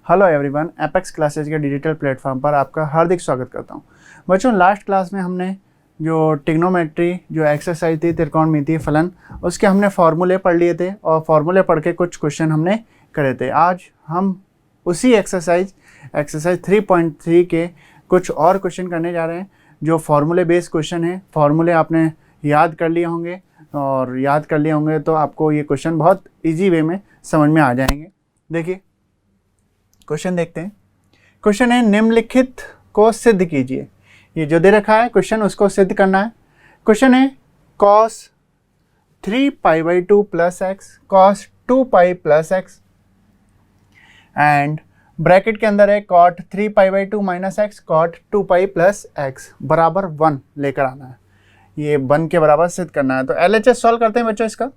Hello everyone, apex classes के digital platform पर आपका हार्दिक स्वागत करता हूं। बच्चों, लास्ट क्लास में हमने जो ट्रिग्नोमेट्री जो एक्सरसाइज थी त्रिकोणमितीय फलन, उसके हमने फार्मूले पढ़ लिए थे और फार्मूले पढ़ के कुछ क्वेश्चन हमने करे थे। आज हम उसी एक्सरसाइज 3.3 के कुछ और क्वेश्चन करने जा रहे हैं जो फार्मूले बेस्ड क्वेश्चन है। फार्मूले आपने याद कर लिए होंगे और याद कर लिए होंगे तो आपको ये क्वेश्चन बहुत ईजी वे में समझ में आ जाएंगे। देखिए क्वेश्चन देखते हैं। क्वेश्चन है निम्नलिखित को सिद्ध कीजिए। ये जो दे रखा है क्वेश्चन उसको सिद्ध करना है। क्वेश्चन है cos 3π/2 plus x cos 2π plus x and bracket के अंदर है cot 3π/2 minus x cot 2π plus x बराबर 1 लेकर आना है। ये 1 के बराबर सिद्ध करना है। तो LHS सॉल्व करते हैं बच्चों। इसका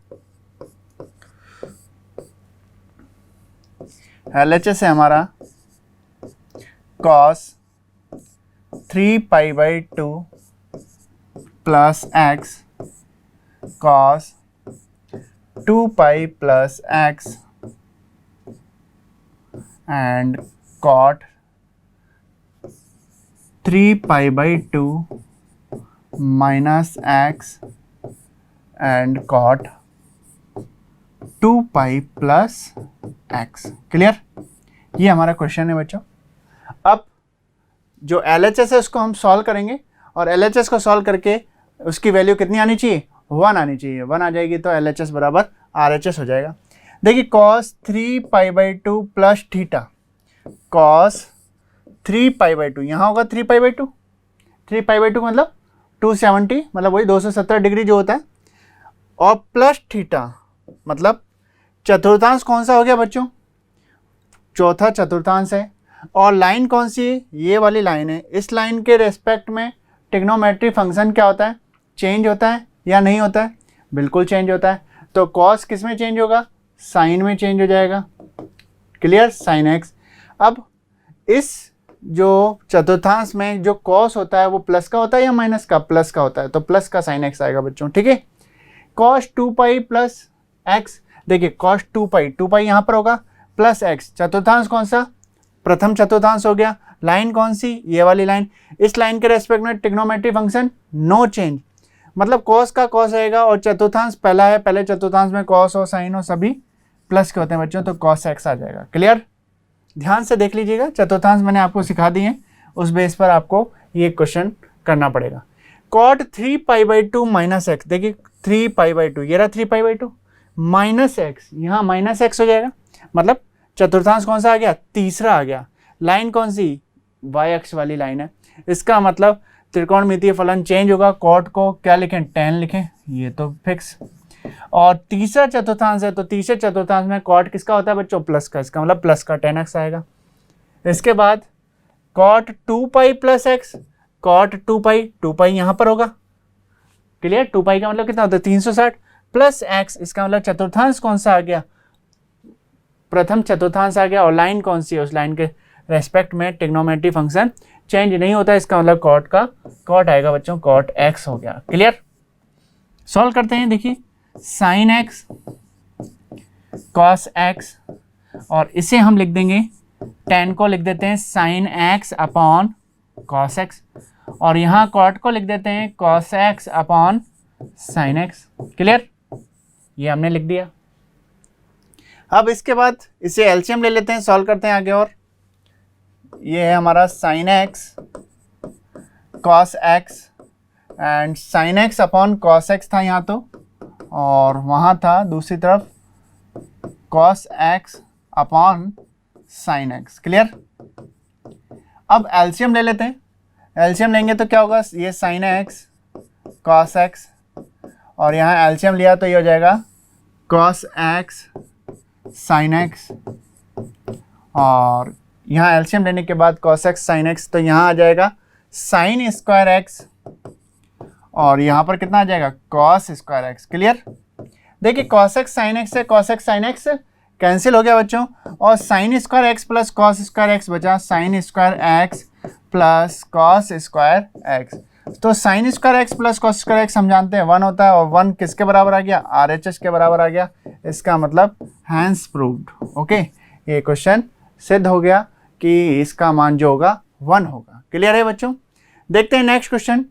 LHS है हमारा cos 3π/2 plus x cos 2π plus x and cot 3π/2 minus x and cot 2π plus x. Clear? ये हमारा क्वेश्चन है बच्चों। अब जो LHS है उसको हम सॉल्व करेंगे और LHS को सॉल्व करके उसकी वैल्यू कितनी आनी चाहिए? 1 आनी चाहिए। 1 आ जाएगी तो LHS बराबर RHS हो जाएगा। देखिए cos 3π/2 प्लस थीटा cos 3π/2 यहाँ होगा 3π/2 मतलब 270 मतलब वही 270 डिग्री जो होता है और प्लस थीटा मतलब चतुर्थांश कौन सा हो गया बच्चों? चौथा चतुर्थांश है। और लाइन कौन सी है? ये वाली लाइन है। इस लाइन के रेस्पेक्ट में ट्रिग्नोमेट्री फंक्शन क्या होता है? चेंज होता है या नहीं होता है? बिल्कुल चेंज होता है। तो कॉस किस में चेंज होगा? साइन में चेंज हो जाएगा। क्लियर? Sine x. अब इस जो चतुर्थांश में जो कॉस होता है वो प्लस का होता है या माइनस का? प्लस का होता है। तो प्लस का साइन एक्स आएगा बच्चों। ठीक है। Cos 2π plus x. देखिए cos 2π यहाँ पर होगा प्लस एक्स। चतुर्थांश कौन सा? प्रथम चतुर्थांश हो गया। लाइन कौन सी? ये वाली लाइन। इस लाइन के रेस्पेक्ट में ट्रिग्नोमेट्री फंक्शन नो चेंज मतलब cos का cos आएगा और चतुर्थांश पहला है। पहले चतुर्थांश में cos हो साइन हो सभी प्लस के होते हैं बच्चों। तो cos x आ जाएगा। क्लियर? ध्यान से देख लीजिएगा। चतुर्थांश मैंने आपको सिखा दिए, उस बेस पर आपको ये क्वेश्चन करना पड़ेगा। cot 3π/2 minus x. देखिए 3π/2 ये रहा 3π/2 माइनस एक्स, यहाँ माइनस एक्स हो जाएगा मतलब चतुर्थांश कौन सा आ गया? तीसरा आ गया। लाइन कौन सी? वाई अक्ष वाली लाइन है। इसका मतलब त्रिकोणमितीय फलन चेंज होगा। कॉट को क्या लिखें? tan लिखें, ये तो फिक्स। और तीसरा चतुर्थांश है तो तीसरे चतुर्थांश में कॉट किसका होता है बच्चों? प्लस का। इसका मतलब प्लस का tan x आएगा। इसके बाद cot 2π प्लस एक्स cot 2π यहाँ पर होगा। क्लियर? 2π का मतलब कितना होता है? 360 प्लस एक्स। इसका मतलब चतुर्थांश कौन सा आ गया? प्रथम चतुर्थांश आ गया। और लाइन कौन सी है? उस लाइन के रेस्पेक्ट में ट्रिग्नोमेट्री फंक्शन चेंज नहीं होता। इसका मतलब कॉट का कॉट आएगा बच्चों, cot x हो गया। क्लियर? सॉल्व करते हैं। देखिए साइन एक्स cos x और इसे हम लिख देंगे tan को लिख देते हैं sine x upon cos x और यहाँ cot को लिख देते हैं cos x upon sine x. Clear? ये हमने लिख दिया। अब इसके बाद इसे एलसीएम ले लेते हैं, सॉल्व करते हैं आगे। और ये है हमारा sine x cos x and sine x upon cos x था यहाँ तो, और वहाँ था दूसरी तरफ cos x upon sine x. Clear? अब एलसीएम ले लेते हैं। एलसीएम लेंगे तो क्या होगा? ये साइन एक्स cos x और यहाँ एलसीएम लिया तो ये हो जाएगा cos x sin x और यहाँ एलसीएम लेने के बाद cos x sin x तो यहाँ आ जाएगा sin स्क्वायर x और यहाँ पर कितना आ जाएगा? cos square x। क्लियर? देखिए cos x sin x से cos x sin x cancel हो गया बच्चों और sin square x plus cos square x बचा sin square x plus cos square x। तो sign square x plus cos square x हम जानते हैं 1 होता है और 1 किसके बराबर आ गया? RHS के बराबर आ गया। इसका मतलब हैंस प्रूव्ड। ओके, ये क्वेश्चन सिद्ध हो गया कि इसका मान जो होगा 1 होगा। क्लियर है बच्चों? देखते हैं नेक्स्ट क्वेश्चन।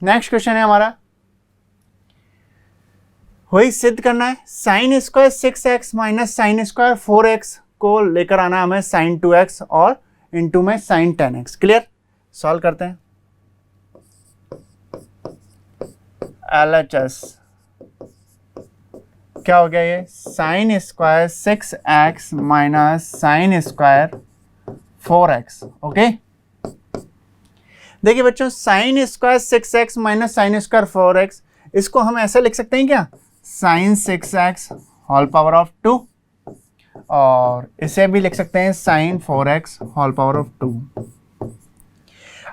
नेक्स्ट क्वेश्चन है हमारा, वही सिद्ध करना है। Sine square 6x minus sine square 4x को लेकर आना हमें साइन 2x और इनटू में साइन 10x। क्लियर? सॉल्व करते हैं। LHS क्या हो गया, ये sine square 6x minus sine square 4x। Okay, देखिए बच्चों, sine square 6x minus sine square 4x, इसको हम ऐसे लिख सकते हैं क्या, sign 6x whole power of 2, और इसे भी लिख सकते हैं sign 4x whole power of 2।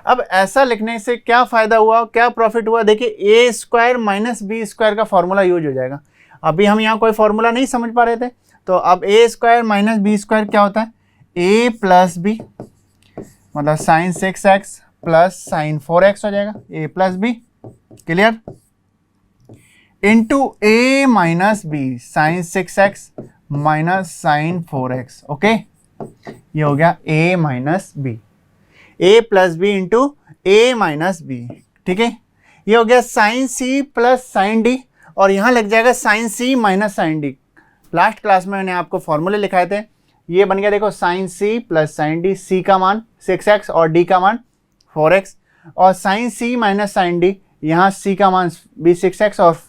अब ऐसा लिखने से क्या फायदा हुआ, क्या प्रॉफिट हुआ? देखिए, ए स्क्वायर माइनस बी स्क्वायर का फॉर्मूला यूज हो जाएगा। अभी हम यहाँ कोई फॉर्मूला नहीं समझ पा रहे थे, तो अब A square minus B square क्या होता है, ए प्लस बी, मतलब sine 6x plus sine 4x हो जाएगा, A plus B. Clear? Into A minus B, sine 6x minus sine 4x। Okay, ये हो गया a minus B, a plus B into A minus B. ठीक है, ये हो गया sine c plus sine D, और यहाँ लग जाएगा sine c minus sine D. Last class में मैंने आपको फॉर्मूले लिखाए थे, ये बन गया देखो sine c plus sine d, c का मान 6x और d का मान 4x, और sine c minus sine d, यहाँ c का मान भी 6x और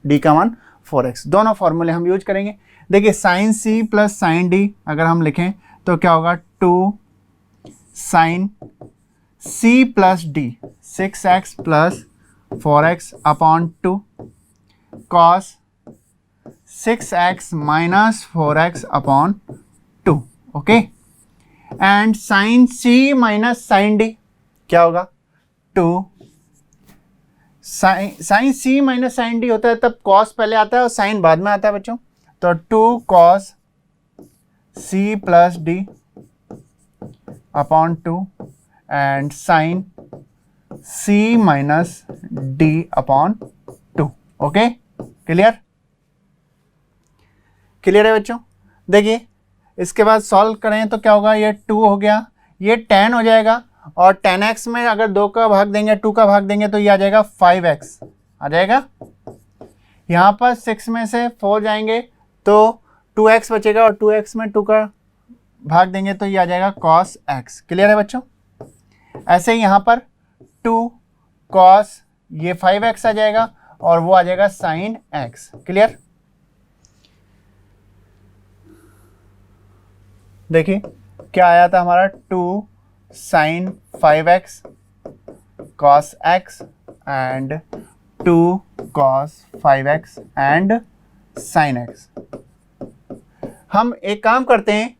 d का मान 4x। दोनों फॉर्मूले हम यूज करेंगे। देखिए, sine c plus sine d अगर हम लिखें तो क्या होगा, 2 sine c plus d 6x plus 4x upon 2 cos 6x minus 4x upon 2। Okay, and sine c minus sine d क्या होगा, 2 sine c minus sine d होता है तब कॉस पहले आता है और साइन बाद में आता है बच्चों, तो 2 cos c plus d upon 2 and sine c minus d upon 2। Okay, clear? Clear है बच्चों? देखिए, इसके बाद सॉल्व करें तो क्या होगा, ये 2 हो गया, ये 10 हो जाएगा, और 10x में अगर 2 का भाग देंगे 2 का भाग देंगे तो ये आ जाएगा 5x आ जाएगा। यहाँ पर 6 में से 4 जाएंगे तो 2x बचेगा, और 2x में 2 का भाग देंगे तो ये आ जाएगा cos x। क्लियर है बच्चों? ऐसे ही यहाँ पर 2 cos ये 5x आ जाएगा, और वो आ जाएगा sin x। क्लियर? देखिए क्या आया था हमारा, 2 sin 5x cos x and 2 cos 5x and sin x। हम एक काम करते हैं,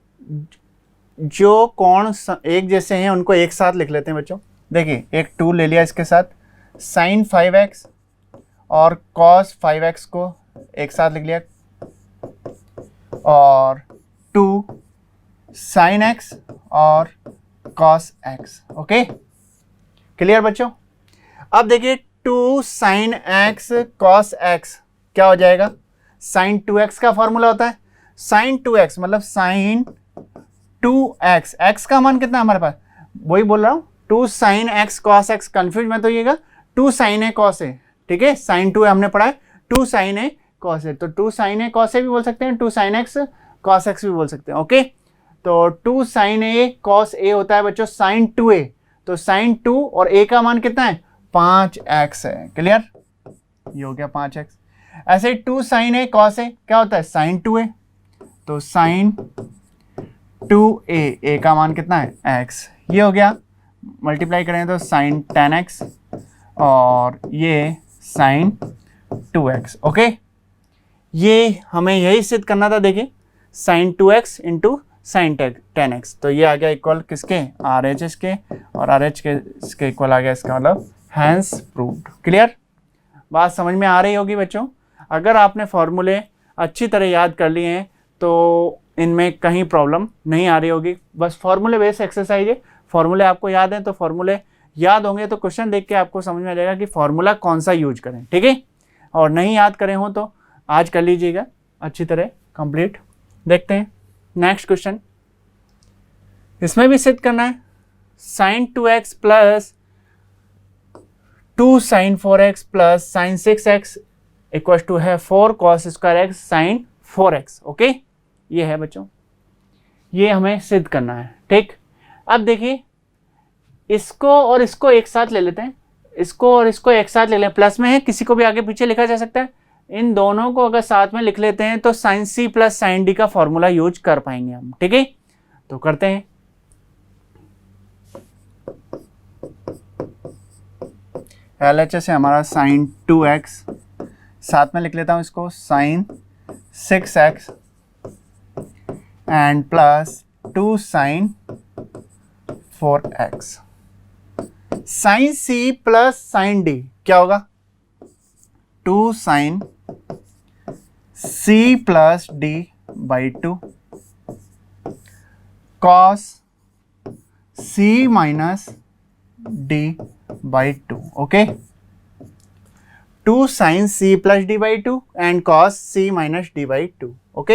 जो कोण एक जैसे हैं उनको एक साथ लिख लेते हैं बच्चों। देखिए, एक 2 ले लिया, इसके साथ sin 5x और cos 5x को एक साथ लिख लिया, और 2 sin x और cos x। ओके, क्लियर बच्चों? अब देखिए, 2 sin x cos x क्या हो जाएगा, sin 2x का फॉर्मूला होता है, sin 2x मतलब sin 2x, x का मान कितना है हमारे पास, वही बोल रहा हूँ, 2 sin x cos x, confuse मत होइएगा, 2 sin a cos a। ठीक है, sin 2 हमने पढ़ा है, 2 sin a cos a, तो 2 sin a cos a भी बोल सकते हैं, 2 sin x cos x भी बोल सकते हैं। ओके, तो 2 sin a cos a होता है बच्चों sin 2a, तो sin 2 और a का मान कितना है, 5x है। क्लियर? ये हो गया 5x। ऐसे 2 sin a cos a क्या होता है, sin 2a, तो sin 2a, a का मान कितना है, x। ये हो गया, मल्टीप्लाई करें तो sin 10x और ये sin 2x। ओके, ये हमें यही सिद्ध करना था। देखिए, sin 2x into sine 10x, तो ये आ गया इक्वल किसके, RHS के, और RH के इसके इक्वल आ गया, इसका मतलब हैंस प्रूव्ड। क्लियर? बात समझ में आ रही होगी बच्चों? अगर आपने फॉर्मूले अच्छी तरह याद कर लिए हैं तो इनमें कहीं प्रॉब्लम नहीं आ रही होगी। बस फॉर्मूले बेस्ड एक्सरसाइज है, फॉर्मूले आपको याद हैं तो फॉर्मूले याद होंगे तो क्वेश्चन देख के आपको समझ में आ जाएगा कि फॉर्मूला कौन सा यूज करें। ठीक है, और नहीं याद करें हो तो आज कर लीजिएगा अच्छी तरह कंप्लीट। देखते हैं नेक्स्ट क्वेश्चन। इसमें भी सिद्ध करना है, sine 2x plus 2 sine 4x plus sine 6x equal to है 4 cos square x sine 4x। Okay, ये है बच्चों, ये हमें सिद्ध करना है। ठीक, अब देखिए इसको और इसको एक साथ ले लेते हैं, इसको और इसको एक साथ ले लें, प्लस में है, किसी को भी आगे पीछे लिखा जा सकता है। इन दोनों को अगर साथ में लिख लेते हैं तो sine c plus sine d का फॉर्मूला यूज कर पाएंगे हम। ठीक है, तो करते हैं। LHS है हमारा साइन 2x, साथ में लिख लेता हूं इसको sine 6x and plus 2 sine 4x। Sine c plus sine d क्या होगा, 2 sine c plus d by 2 cos c minus d by 2। Okay, 2 sine c plus d by 2 and cos c minus d by 2। Okay,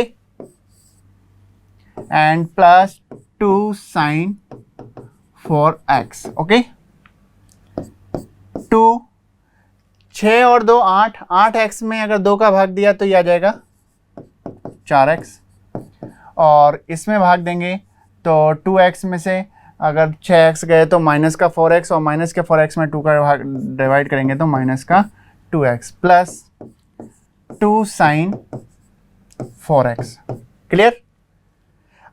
and plus 2 sine 4x। Okay, 2 6 और 2 8, 8x में अगर 2 का भाग दिया तो ये आ जाएगा 4x, और इसमें भाग देंगे तो 2x में से अगर 6x गए तो माइनस का 4x, और माइनस के 4x में 2 का भाग डिवाइड करेंगे तो माइनस का 2x plus 2 sine 4x। Clear.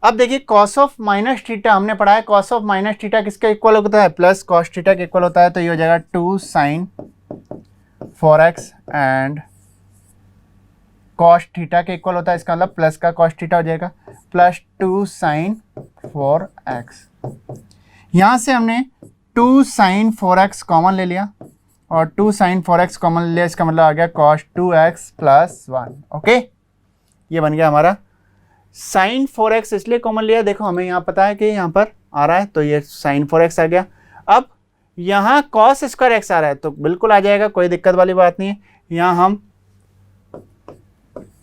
अब देखिए कॉस ऑफ माइनस थीटा हमने पढ़ा है, कॉस ऑफ माइनस थीटा किसके इक्वल होता है, प्लस कॉस थीटा के इक्वल होता है, तो ये हो जाएगा 2 sine 4x and cos theta के इक्वल होता है, इसका मतलब प्लस का कॉस थीटा हो जाएगा, प्लस 2 साइन 4x। यहाँ से हमने 2 साइन 4x कॉमन ले लिया और 2 साइन 4x कॉमन ले लिया, इसका मतलब आ गया cos 2x प्लस 1। ओके, ये बन गया हमारा साइन 4x, इसलिए कॉमन लिया, देखो हमें यहाँ पता है कि यहाँ पर आ रहा है तो ये साइन 4x आ गया। अब यहाँ cos स्क्वायर x आ रहा है तो बिल्कुल आ जाएगा, कोई दिक्कत वाली बात नहीं है। यहाँ हम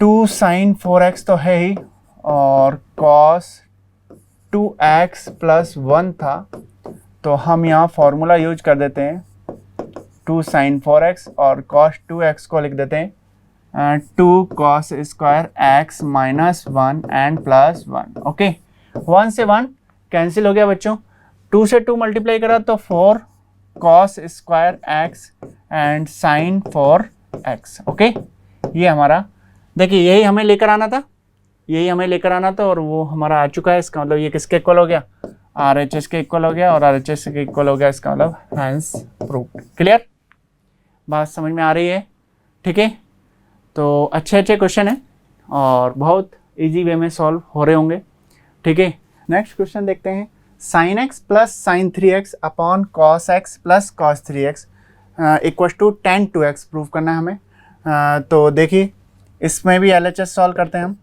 2 साइन 4x तो है ही और cos 2x प्लस 1 था, तो हम यहाँ फॉर्मूला यूज कर देते हैं 2 साइन 4x और cos 2x को लिख देते हैं 2 cos square x minus 1 and plus 1। Okay, 1 से 1 कैंसिल हो गया बच्चों, 2 से 2 मल्टीप्लाई करा तो 4 cos square x and sine 4x। Okay, ये हमारा देखिए यही हमें लेकर आना था, यही हमें लेकर आना था और वो हमारा आ चुका है। इसका मतलब ये किसके इक्वल हो गया, RHS के इक्वल हो गया और RHS के इक्वल हो गया, इसका मतलब हैंस प्रूव्ड। क्लियर, बात समझ में आ रही है। ठीक है, तो अच्छे क्वेश्चन हैं और बहुत इजी वे में सॉल्व हो रहे होंगे। ठीक है, नेक्स्ट क्वेश्चन देखते हैं। Sine x plus sine 3x upon cos x plus cos 3x equal to tan 2x prove करना है हमें। तो देखिए इसमें भी LHS सॉल्व करते हैं हम।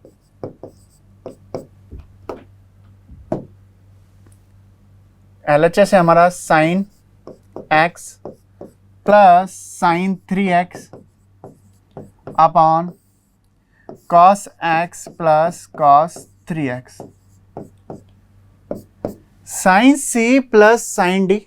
LHS है हमारा sine x plus sine 3x upon cos x plus cos 3x, sine c plus sine d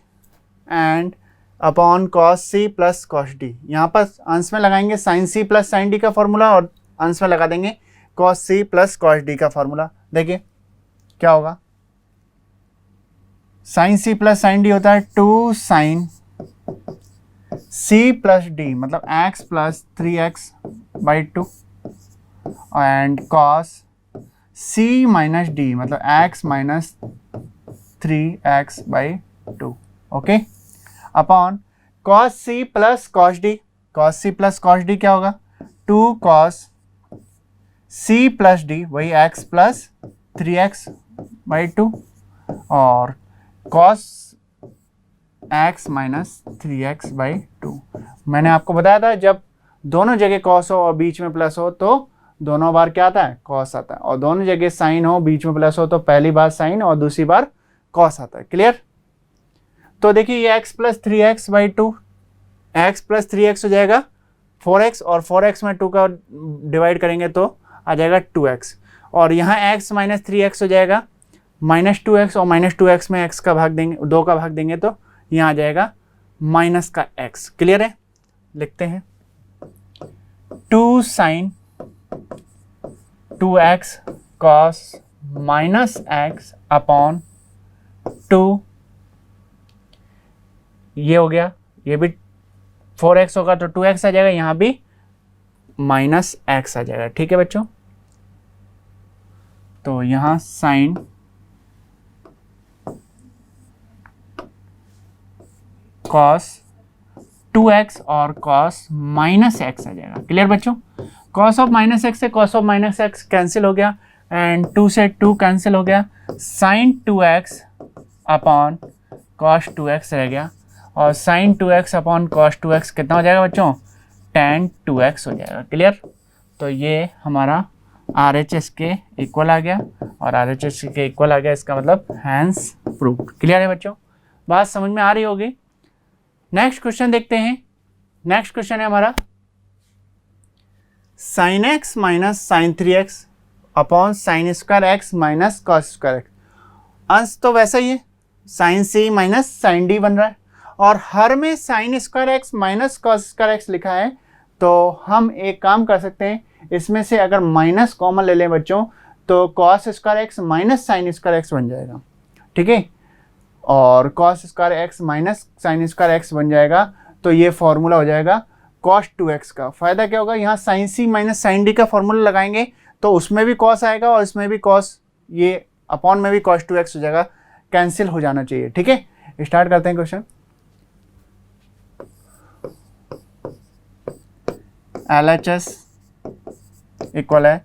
and upon cos c plus cos d। यहाँ पर अंश में लगाएंगे sine c plus sine d का फॉर्मूला और अंश में लगा देंगे cos c plus cos d का फॉर्मूला। देखिए क्या होगा, sine c plus sine d होता है 2 साइन c प्लस d मतलब x plus 3x by 2 and cos c minus d मतलब x minus 3x by 2। Okay, upon cos c plus cos d, cos c plus cos d क्या होगा, 2 cos c plus d वही x plus 3x by 2 और cos x minus 3x by 2। मैंने आपको बताया था जब दोनों जगह cos हो और बीच में प्लस हो तो दोनों बार क्या आता है, cos आता है, और दोनों जगह साइन हो बीच में प्लस हो तो पहली बार साइन और दूसरी बार cos आता है। क्लियर, तो देखिए ये x plus 3x by 2, x plus 3x हो जाएगा 4x और 4x में 2 का डिवाइड करेंगे तो आ जाएगा 2x, और यहाँ x माइनस 3x हो जाएगा -2x और -2x में x का भाग देंगे, 2 का भाग देंगे तो यहाँ आ जाएगा माइनस का x। क्लियर है? लिखते हैं 2 sin 2x cos -x upon 2, ये हो गया, ये भी 4x होगा तो 2x आ जाएगा, यहाँ भी -x आ जाएगा। ठीक है बच्चों, तो यहाँ sin cos 2x और cos -x आ जाएगा। क्लियर बच्चों? cos ऑफ -x से cos ऑफ -x कैंसिल हो गया एंड 2 से 2 कैंसिल हो गया, sin 2x upon cos 2x रह गया और sin 2x upon cos 2x कितना हो जाएगा बच्चों? tan 2x हो जाएगा। क्लियर? तो ये हमारा RHS के इक्वल आ गया और RHS के इक्वल आ गया, इसका मतलब हैंस प्रूव्ड। क्लियर है बच्चों? बात समझ में आ रही होगी। नेक्स्ट क्वेश्चन देखते हैं। नेक्स्ट क्वेश्चन है हमारा sin x minus sine 3x upon sine square x minus cos square x. अंश तो वैसा ही है, sine c minus sine d बन रहा है और हर में sine square x minus cos square x लिखा है, तो हम एक काम कर सकते हैं, इसमें से अगर माइनस कॉमन ले लें बच्चों तो cos square x minus sine square x बन जाएगा। ठीक है, और cos square x minus sine square x बन जाएगा, तो ये फॉर्मूला हो जाएगा cos 2x का। फायदा क्या होगा, यहाँ sine c minus sine d का फॉर्मूला लगाएंगे तो उसमें भी cos आएगा और इसमें भी cos, ये अपॉन में भी cos 2x हो जाएगा, कैंसिल हो जाना चाहिए। ठीक है, स्टार्ट करते हैं क्वेश्चन। LHS इक्वल है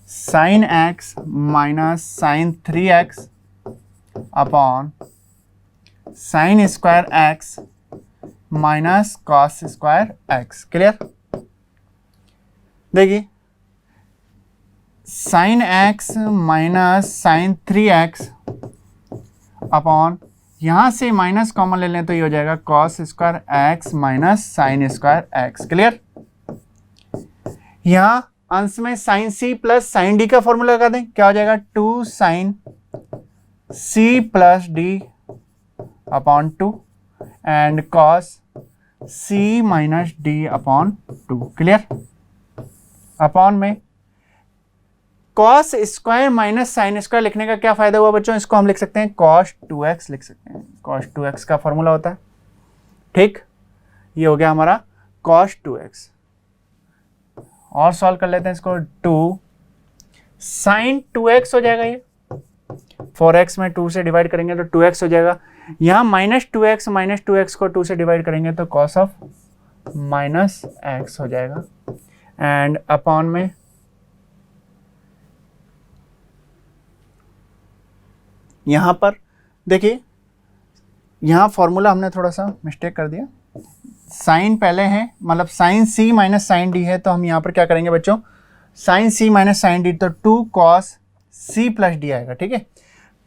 sine x minus sine 3x upon sine square x minus cos square x. Clear? देखिए sine x minus sine 3x upon, यहां से माइनस कॉमन ले लें तो ये हो जाएगा cos square x minus sine square x. Clear? यहां अंश में sine c plus sine d का फॉर्मूला लगा दें, क्या हो जाएगा 2 sine c plus d upon 2 and cos c minus d upon 2। Clear? Upon में cos स्क्वायर माइनस साइन स्क्वायर लिखने का क्या फायदा हुआ बच्चों, इसको हम लिख सकते हैं cos 2x लिख सकते हैं, cos 2x का फॉर्मूला होता है। ठीक, ये हो गया हमारा cos 2x। और सॉल्व कर लेते हैं इसको, 2 साइन 2x हो जाएगा, ये 4x में 2 से डिवाइड करेंगे तो 2x हो जाएगा, यहाँ -2x को 2 से डिवाइड करेंगे तो cos ऑफ -x हो जाएगा एंड अपॉन में यहाँ पर देखिए, यहाँ फॉर्मूला हमने थोड़ा सा मिस्टेक कर दिया, साइन पहले है, मतलब sine c minus sine d है, तो हम यहाँ पर क्या करेंगे बच्चों, sine c minus sine d, तो 2 cos c प्लस d आएगा। ठीक है,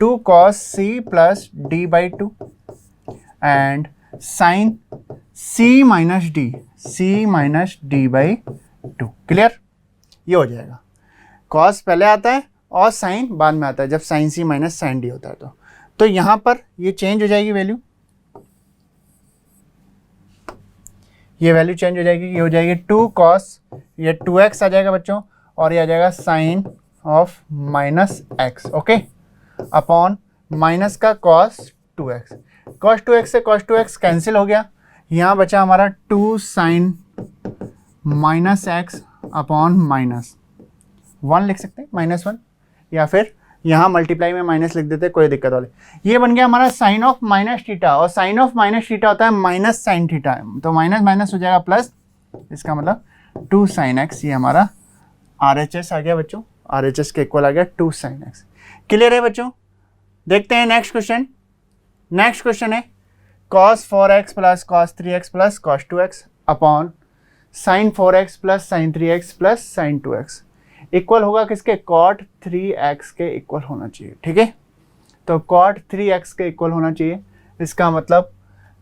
2 cos c plus d by 2 and sine c minus d by 2। Clear? ये हो जाएगा, cos पहले आता है और साइन बाद में आता है जब sine c minus sine d होता है तो यहाँ पर ये चेंज हो जाएगी वैल्यू, ये वैल्यू चेंज हो जाएगी, ये हो जाएगी 2 cos, ये 2x आ जाएगा बच्चों और ये आ जाएगा sine of minus x। Okay, upon minus का cos 2x से cos 2x कैंसिल हो गया, यहाँ बचा हमारा 2 sine minus x upon minus 1 लिख सकते हैं, -1, या फिर यहाँ मल्टीप्लाई में माइनस लिख देते, कोई दिक्कत वाले। ये बन गया हमारा साइन ऑफ माइनस थीटा, और साइन ऑफ माइनस थीटा होता है माइनस साइन थीटा, तो माइनस माइनस हो जाएगा प्लस, इसका मतलब 2 साइन एक्स। ये हमारा RHS आ गया बच्चों, RHS के इक्वल आ गया 2 साइन एक्स। क्लियर है बच्चों? देखते हैं नेक्स्ट क्वेश्चन। नेक्स्ट क्वेश्चन है cos 4x plus cos 3x plus cos 2x upon sine 4x plus sine 3x plus sign 2x equal होगा किसके, cot 3x के इक्वल होना चाहिए। ठीक है, तो cot 3x के इक्वल होना चाहिए, इसका मतलब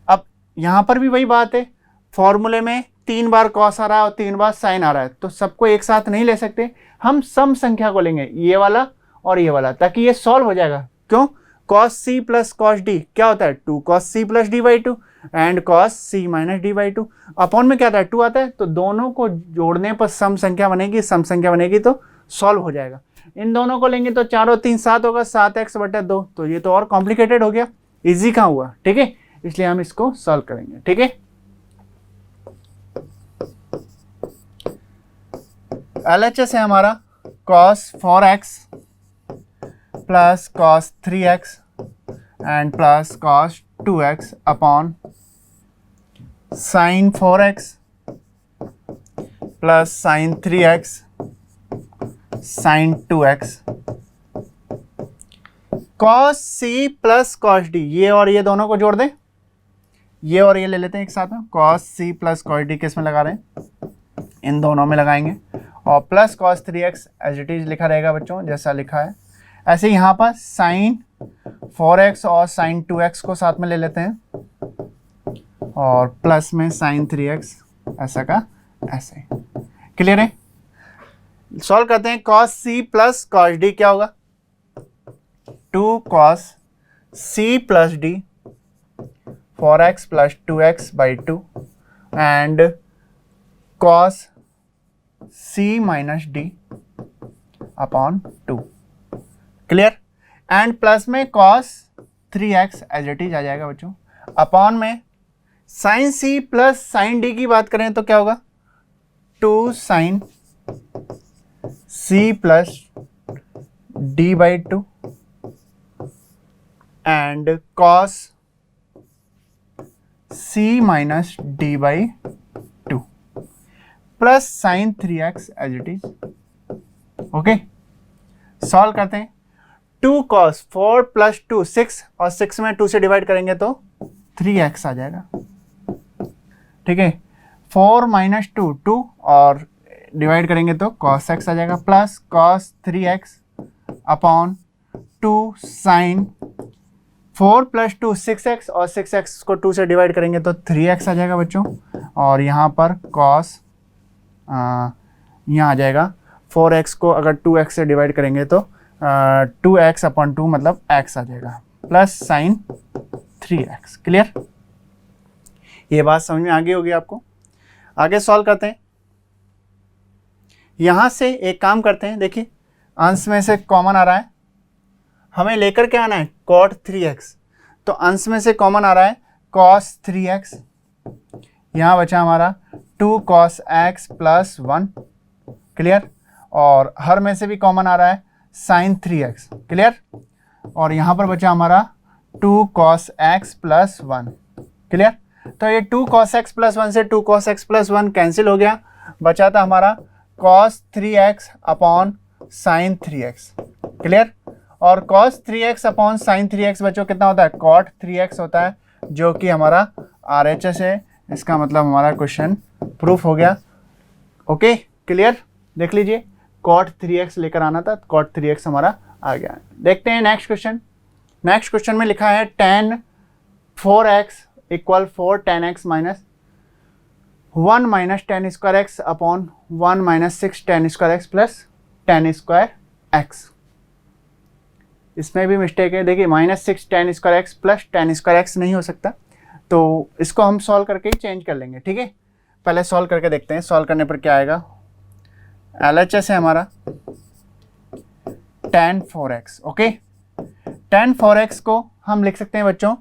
अब यहाँ पर भी वही बात है, फॉर्मूले में 3 बार cos आ रहा है और 3 बार साइन आ रहा है, तो सबको एक साथ नहीं ले सकते, हम सम संख्या को लेंगे, ये वाला और ये वाला, ताकि ये सॉल्व हो जाएगा। क्यों? cos c plus cos d क्या होता है? 2 cos c plus d by 2 and cos c minus d by 2। Upon में क्या आता है? 2 आता है, तो दोनों को जोड़ने पर सम संख्या बनेगी तो सॉल्व हो जाएगा। इन दोनों को लेंगे तो 4 और 3 7 होगा, 7x बटा 2। तो ये तो और कॉम्प्लिकेटेड हो गया, इजी कहाँ हुआ, ठीक है, इसलिए हम इसको सॉल्व करेंगे, ठीक है। LHS है हमारा cos 4x plus cos 3x and plus cos 2x upon sin 4x plus sin 3x sin 2x cos c plus cos d, ये और ये दोनों को जोड़ दें, ये और ये ले लेते हैं एक साथ में। cos c plus cos d किस में लगा रहे हैं? इन दोनों में लगाएंगे, और plus cos 3x as it is लिखा रहेगा बच्चों जैसा लिखा है। ऐसे यहाँ पर sin 4x और sin 2x को साथ में ले लेते हैं, और प्लस में sin 3x ऐसा का ऐसे। क्लियर है? सॉल्व करते हैं। cos c plus cos d क्या होगा? 2 cos c plus d 4x plus 2x by 2 and cos c minus d upon 2। Clear? And plus में cos 3x as it is आ जाएगा बच्चों, अपॉन में sin c plus sin d की बात करें तो क्या होगा? 2 sin c plus d by 2 and cos c minus d by 2 plus sin 3x as it is. Okay, solve करते हैं। 2 cos 4 प्लस 2 6, और 6 में 2 से डिवाइड करेंगे तो 3x आ जाएगा, ठीक है। 4 माइनस 2 2, और डिवाइड करेंगे तो cos x आ जाएगा, plus cos 3x upon 2 sin 4 plus 2 6x, और 6x को 2 से डिवाइड करेंगे तो 3x आ जाएगा बच्चों। और यहाँ पर cos यहाँ आ जाएगा 4x को अगर 2x से डिवाइड करेंगे तो 2x अपॉन 2 मतलब x आ जाएगा, प्लस sin 3x। क्लियर? ये बात समझ में आ गई होगी आपको। आगे सॉल्व करते हैं। यहाँ से एक काम करते हैं, देखिए अंश में से कॉमन आ रहा है, हमें लेकर के आना है cot 3x, तो अंश में से कॉमन आ रहा है cos 3x, यहाँ बचा हमारा 2 cos x प्लस 1। क्लियर? और हर में से भी कॉमन आ रहा है sin 3x। क्लियर? और यहाँ पर बचा हमारा 2 cos x प्लस 1। क्लियर? तो ये 2 cos x प्लस 1 से 2 cos x प्लस 1 कैंसिल हो गया, बचा था हमारा cos 3x upon sin 3x। Clear? और cos 3x upon sin 3x बच्चों कितना होता है? cot 3x होता है, जो कि हमारा RHS है। इसका मतलब हमारा क्वेश्चन प्रूफ हो गया। Okay, clear? देख लीजिए, cot 3x लेकर आना था, cot 3x हमारा आ गया। देखते हैं नेक्स्ट क्वेश्चन। नेक्स्ट क्वेश्चन में लिखा है tan 4x equal 4 tan x minus 1 minus tan square x upon 1 minus 6 tan square x plus tan square x। इसमें भी मिस्टेक है, देखिए -6 tan square x plus tan square x नहीं हो सकता, तो इसको हम सॉल्व करके ही चेंज कर लेंगे, ठीक है। पहले सॉल्व करके देखते हैं, सॉल्व करने पर क्या आएगा। LHS है हमारा tan 4x। Okay, tan 4x को हम लिख सकते हैं बच्चों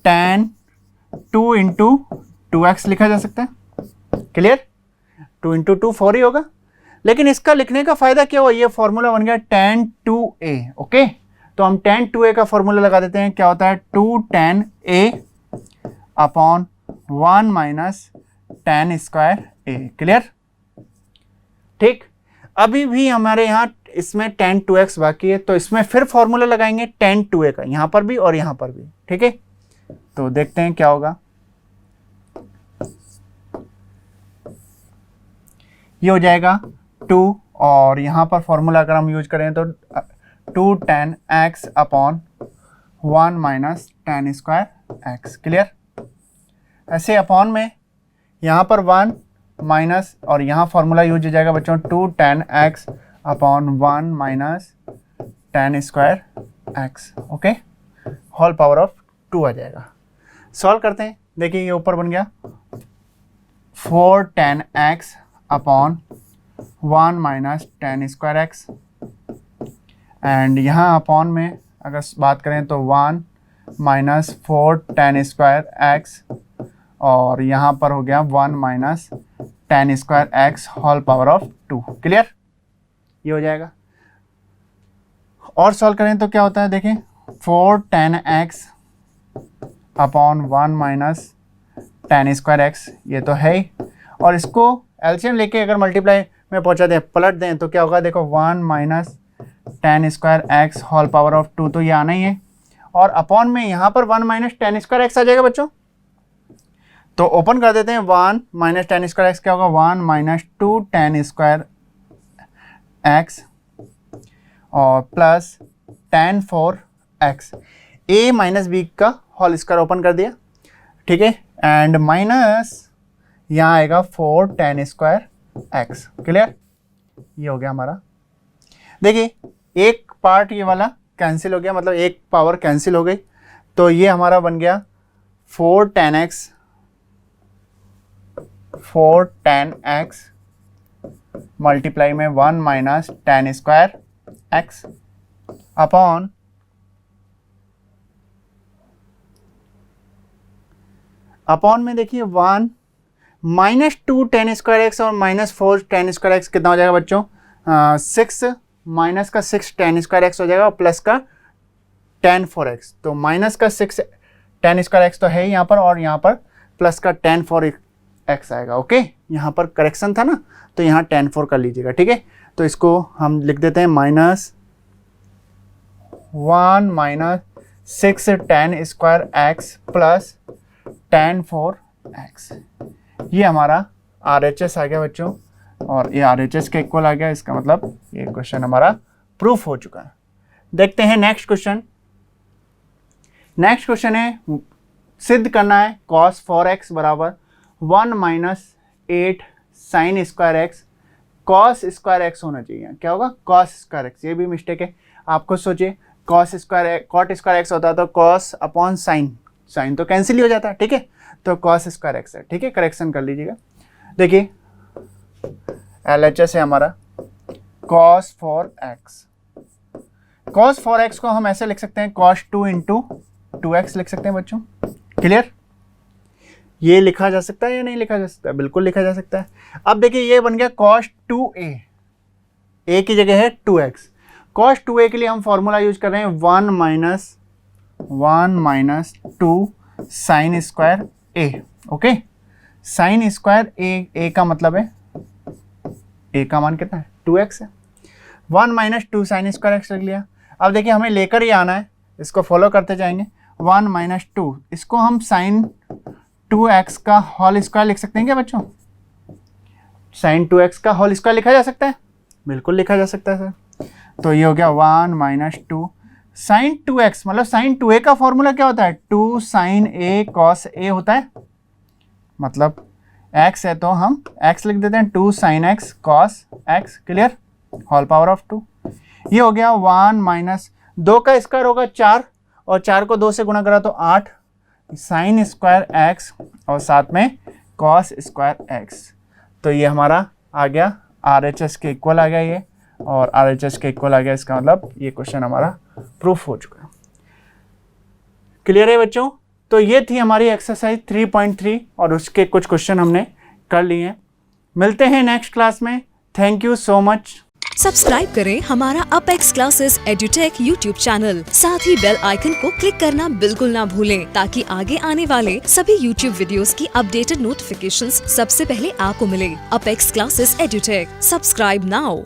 tan 2 इंटू 2x लिखा जा सकता है। क्लियर? 2 इंटू 2 4 ही होगा, लेकिन इसका लिखने का फायदा क्या हुआ, ये फॉर्मूला बन गया tan 2a। ओके, तो हम tan 2a का फॉर्मूला लगा देते हैं। क्या होता है? 2 tan a upon 1 minus tan square a। Clear? ठीक, अभी भी हमारे यहाँ इसमें tan 2x बाकी है, तो इसमें फिर फॉर्मूला लगाएंगे tan 2a का, यहाँ पर भी और यहाँ पर भी, ठीक है। तो देखते हैं क्या होगा। ये हो जाएगा 2, और यहाँ पर फॉर्मूला अगर हम यूज करें तो 2 tan x upon 1 minus tan square x। Clear? ऐसे अपॉन में यहाँ पर 1 माइनस, और यहाँ फॉर्मूला यूज हो जाएगा बच्चों 2 tan x upon 1 minus tan square x, okay, whole power of 2 आ जाएगा। सॉल्व करते हैं, देखिए ये ऊपर बन गया 4 tan x upon 1 minus tan square x, and यहाँ अपॉन में अगर बात करें तो 1 माइनस 4 tan स्क्वायर एक्स, और यहाँ पर हो गया 1 minus tan square x whole power of 2। Clear, ये हो जाएगा। और सॉल्व करें तो क्या होता है, देखें 4 tan x upon 1 minus tan square x, ये तो है ही, और इसको एलसीएम लेके अगर मल्टीप्लाई में पहुंचा दें, पलट दें, तो क्या होगा, देखो 1 minus tan square x whole power of 2, तो ये आना ही है, और अपॉन में यहाँ पर 1 माइनस tan स्क्वायर एक्स आ जाएगा बच्चों। तो ओपन कर देते हैं, 1 माइनस tan स्क्वायर एक्स क्या होगा, 1 माइनस 2 tan स्क्वायर एक्स और plus tan 4x, a minus b का होल स्क्वायर ओपन कर दिया, ठीक है, एंड माइनस यहाँ आएगा 4 tan स्क्वायर एक्स। क्लियर, ये हो गया हमारा। देखिए एक पार्ट ये वाला कैंसिल हो गया, मतलब एक पावर कैंसिल हो गई, तो ये हमारा बन गया 4 tan x मल्टीप्लाई में 1 minus tan square x upon में देखिए 1 माइनस 2 tan स्क्वायर एक्स और माइनस 4 tan स्क्वायर एक्स कितना हो जाएगा बच्चों, 6 माइनस का 6 tan स्क्वायर एक्स हो जाएगा और प्लस का tan 4x, तो माइनस का 6 tan स्क्वायर एक्स तो है ही यहाँ पर, और यहाँ पर प्लस का tan 4x आएगा। ओके, यहाँ पर करेक्शन था ना, तो यहाँ tan 4 कर लीजिएगा, ठीक है। तो इसको हम लिख देते हैं minus 1 minus 6 tan square x plus tan 4x, ये हमारा RHS आ गया बच्चों, और ये RHS के इक्वल आ गया। इसका मतलब ये क्वेश्चन हमारा प्रूफ हो चुका है। देखते हैं नेक्स्ट क्वेश्चन। नेक्स्ट क्वेश्चन है, सिद्ध करना है cos 4x बराबर 1 minus 8 sin square x cos square x होना चाहिए। क्या होगा, cos स्क्वायर एक्स, ये भी मिस्टेक है। आप खुद सोचिए, cot स्क्वायर एक्स होता तो cos अपॉन साइन तो कैंसिल ही हो जाता है, ठीक है, तो cos स्क्वायर एक्स है, ठीक है, करेक्शन कर लीजिएगा। देखिए LHS है हमारा cos 4x, cos 4x को हम ऐसे लिख सकते हैं cos 2 इंटू 2x लिख सकते हैं बच्चों। क्लियर, ये लिखा जा सकता है या नहीं लिखा जा सकता, बिल्कुल लिखा जा सकता है। अब देखिए ये बन गया cos 2a, a की जगह है 2x, cos 2a के लिए हम फॉर्मूला यूज कर रहे हैं 1 minus 2 sine square a। Okay, sine square a का मतलब है, a का मान कितना है, 2x है, 1 माइनस 2 साइन स्क्वायर एक्स लिख लिया। अब देखिए हमें लेकर ही आना है, इसको फॉलो करते जाएंगे। 1 माइनस 2, इसको हम साइन 2x का होल स्क्वायर लिख सकते हैं क्या बच्चों, साइन 2x का होल स्क्वायर लिखा जा सकता है, बिल्कुल लिखा जा सकता है सर। तो ये हो गया 1 माइनस 2 साइन 2x, मतलब साइन 2a का फॉर्मूला क्या होता है, 2 साइन a कॉस a होता है, मतलब x है तो हम x लिख देते हैं 2 sine x cos x। Clear, whole power of 2। ये हो गया 1 माइनस 2 का स्क्वायर होगा 4, और 4 को 2 से गुणा करा तो 8 साइन स्क्वायर x और साथ में कॉस स्क्वायर x। तो ये हमारा आ गया RHS के इक्वल आ गया ये, और RHS के इक्वल आ गया, इसका मतलब ये क्वेश्चन हमारा प्रूफ हो चुका है। क्लियर है बच्चों, तो ये थी हमारी एक्सरसाइज 3.3 और उसके कुछ क्वेश्चन हमने कर लिए हैं। मिलते हैं नेक्स्ट क्लास में, thank you so much. Subscribe करें हमारा Apex Classes Edutech YouTube channel, साथ ही बेल आइकन को क्लिक करना बिल्कुल ना भूलें, ताकि आगे आने वाले सभी यूट्यूब वीडियोस की अपडेटेड नोटिफिकेशंस सबसे पहले आपको मिले। Apex Classes Edutech, subscribe now.